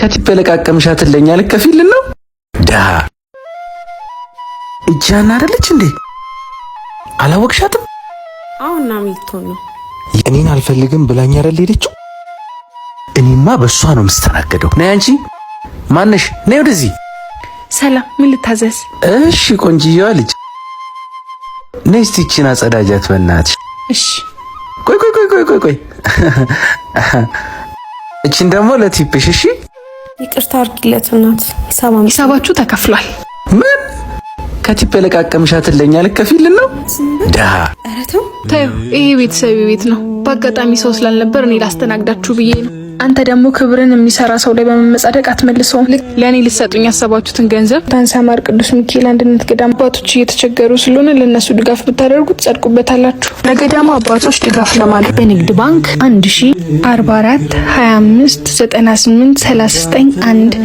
ከትበለቃቀምሻት ለኛ ልከፊልን ነው ዳ እጃና አይደለች እንዴ አላወቅሻትም? አሁንና ሚልቶ ነው እኔን አልፈልግም ብላኝ አይደል ሄደችው? እኔማ በሷ ነው መስተናገደው። ነይ አንቺ ማነሽ? ነይ ወደዚህ። ሰላም፣ ምን ልታዘዝ? እሺ ቆንጂዬዋ ልጅ ነይ እስቲ እቺን አጸዳጃት በእናትሽ። እሺ ቆይ እቺን ደግሞ ለቲፕሽ። እሺ ይቅርታ አድርጊለት እናት። ሂሳባችሁ ተከፍሏል። ምን ከትበለቃቀምሻት ለኛ ልከፊልን ነው ዳ ታዩ። ይሄ ቤተሰብ ቤት ነው። በአጋጣሚ ሰው ስላልነበር እኔ ላስተናግዳችሁ ብዬ ነው። አንተ ደግሞ ክብርን የሚሰራ ሰው ላይ በመመጻደቅ አትመልሰውም። ለኔ ልትሰጡኝ ያሰባችሁትን ገንዘብ ታንሳማር ቅዱስ ሚካኤል አንድነት ገዳም አባቶች እየተቸገሩ ስለሆነ ለነሱ ድጋፍ ብታደርጉት ጸድቁበታላችሁ። ለገዳሙ አባቶች ድጋፍ ለማድረግ በንግድ ባንክ 1044 25 98 39 1